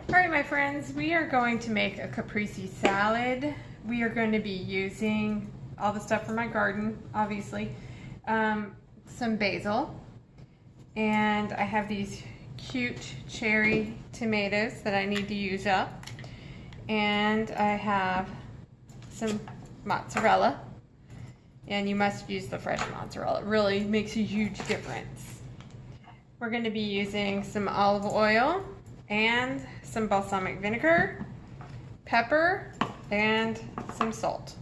All right, my friends, we are going to make a caprese salad. We are going to be using all the stuff from my garden, obviously, some basil, and I have these cute cherry tomatoes that I need to use up, and I have some mozzarella, and you must use the fresh mozzarella. It really makes a huge difference. We're going to be using some olive oil and some balsamic vinegar, pepper, and some salt.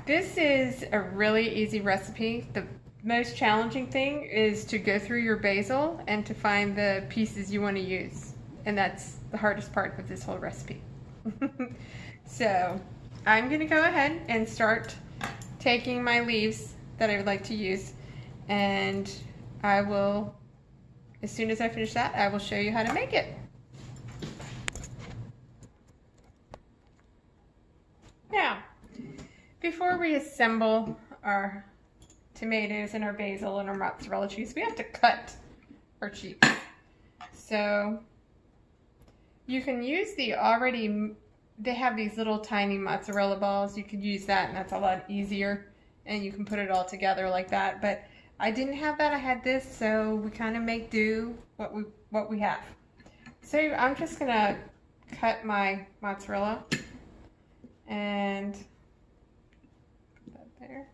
This is a really easy recipe. The most challenging thing is to go through your basil and to find the pieces you want to use. And that's the hardest part of this whole recipe. So I'm going to go ahead and start taking my leaves that I would like to use, and I will, as soon as I finish that, I will show you how to make it. Now, before we assemble our tomatoes and our basil and our mozzarella cheese, we have to cut our cheese. So you can use the they have these little tiny mozzarella balls. You could use that, and that's a lot easier, and you can put it all together like that. But I didn't have that. I had this, so we kind of make do what we have. So I'm just gonna cut my mozzarella and put that there.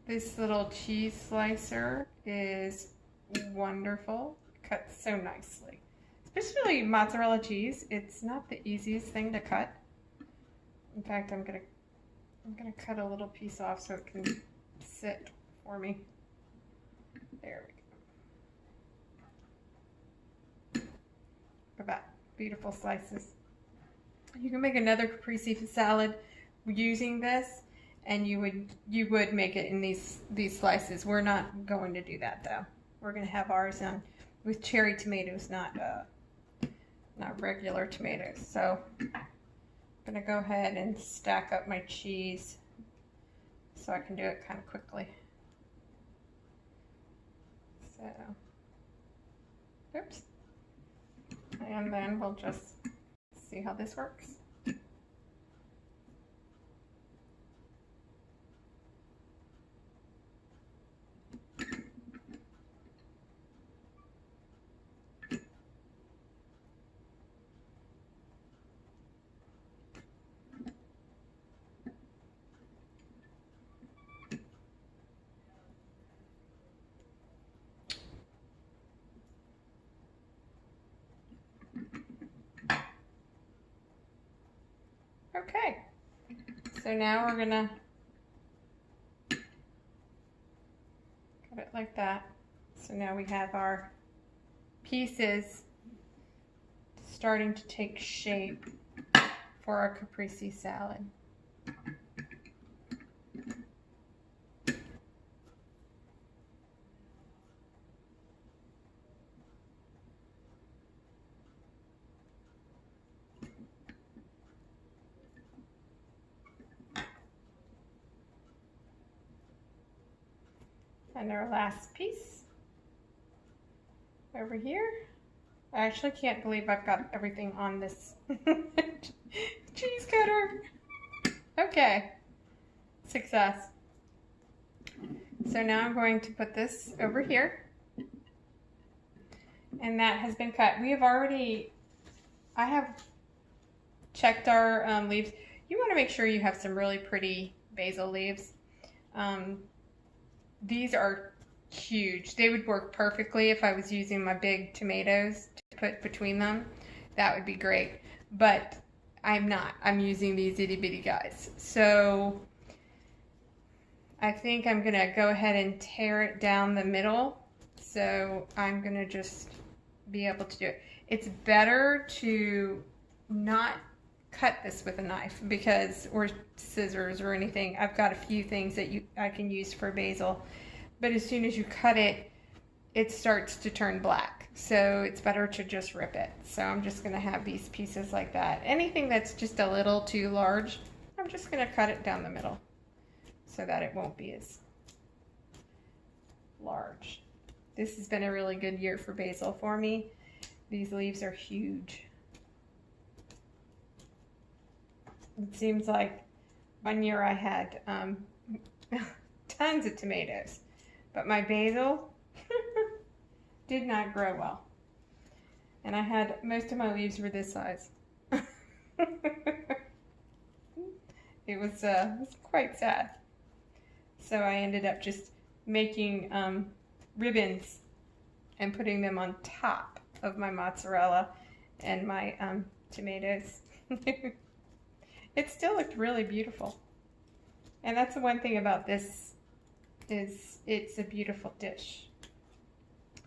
This little cheese slicer is wonderful. Cuts so nicely. Especially mozzarella cheese. It's not the easiest thing to cut. In fact, I'm gonna cut a little piece off so it can sit for me. There we go. Look at that. Beautiful slices. You can make another caprese salad using this, and you would make it in these slices. We're not going to do that though. We're going to have ours on with cherry tomatoes, not regular tomatoes. So I'm going to go ahead and stack up my cheese so I can do it kind of quickly. So, oops. And then we'll just see how this works. Okay, so now we're gonna cut it like that. So now we have our pieces starting to take shape for our caprese salad. And our last piece over here. I actually can't believe I've got everything on this cheese cutter. Okay, success. So now I'm going to put this over here. And that has been cut. I have checked our leaves. You want to make sure you have some really pretty basil leaves. These are huge. They would work perfectly if I was using my big tomatoes to put between them. That would be great. But I'm not. I'm using these itty bitty guys. So I think I'm going to go ahead and tear it down the middle. So I'm going to just be able to do it. It's better to not cut this with a knife or scissors or anything. I've got a few things that I can use for basil, but as soon as you cut it, it starts to turn black. So it's better to just rip it. So I'm just going to have these pieces like that. Anything that's just a little too large, I'm just going to cut it down the middle so that it won't be as large. This has been a really good year for basil for me. These leaves are huge. It seems like one year I had tons of tomatoes, but my basil did not grow well. And I had, most of my leaves were this size. It was quite sad. So I ended up just making ribbons and putting them on top of my mozzarella and my tomatoes. It still looked really beautiful. And that's the one thing about this, is it's a beautiful dish.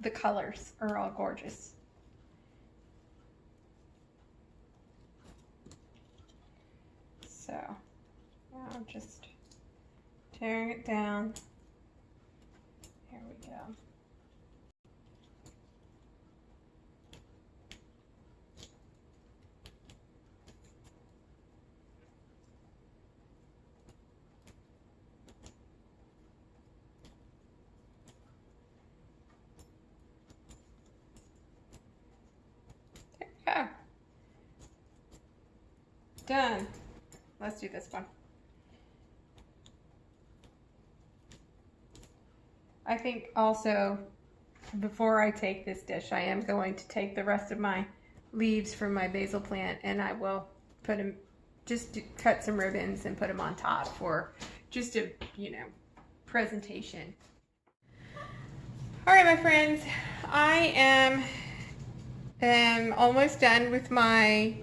The colors are all gorgeous. So now I'm just tearing it down. Here we go. There we go. Done. Let's do this one. I think also, before I take this dish, I am going to take the rest of my leaves from my basil plant and I will put them, just cut some ribbons and put them on top for just a, presentation. All right, my friends, I am almost done with my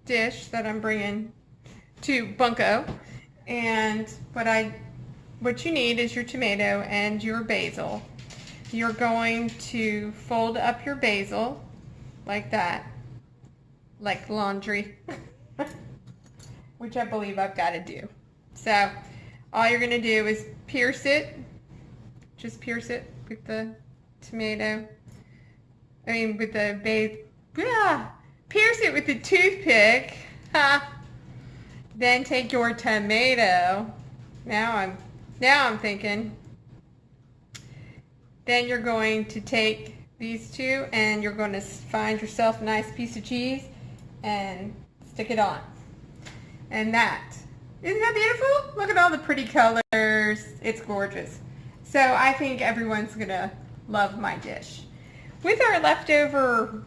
dish that I'm bringing to Bunko, and what you need is your tomato and your basil. You're going to fold up your basil like that, like laundry, which I believe I've got to do. So all you're going to do is pierce it, just pierce it with the tomato, with the basil. Pierce it with the toothpick. Then take your tomato. Now I'm thinking. Then you're going to take these two and you're going to find yourself a nice piece of cheese and stick it on. And isn't that beautiful? Look at all the pretty colors. It's gorgeous. So I think everyone's gonna love my dish. With our leftover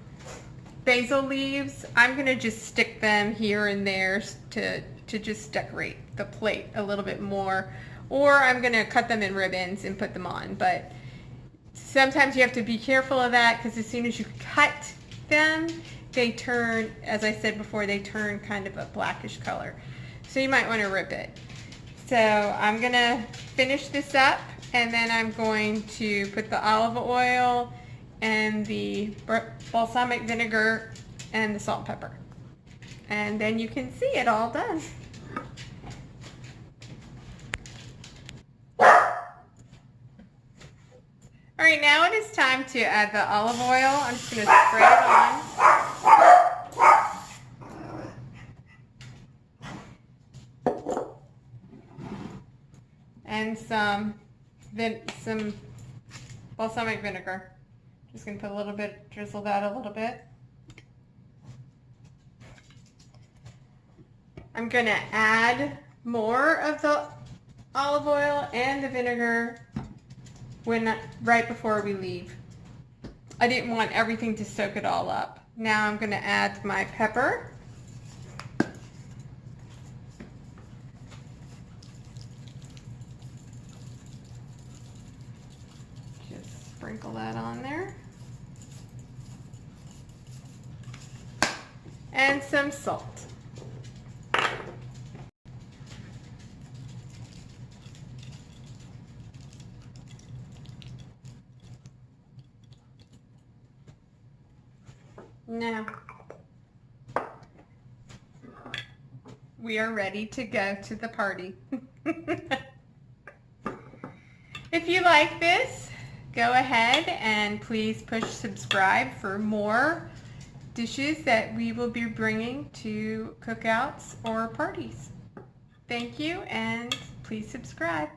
basil leaves, I'm gonna just stick them here and there to just decorate the plate a little bit more, or I'm gonna cut them in ribbons and put them on. But sometimes you have to be careful of that, because as soon as you cut them, they turn, as I said before, they turn kind of a blackish color. So you might want to rip it. So I'm gonna finish this up, and then I'm going to put the olive oil and the balsamic vinegar and the salt and pepper. And then you can see it all done. All right, now it is time to add the olive oil. I'm just going to spread it on. And some balsamic vinegar. Just going to put a little bit, drizzle that a little bit. I'm going to add more of the olive oil and the vinegar right before we leave. I didn't want everything to soak it all up. Now I'm going to add my pepper. Just sprinkle that on there. And some salt. Now, we are ready to go to the party. If you like this, go ahead and please push subscribe for more dishes that we will be bringing to cookouts or parties. Thank you, and please subscribe.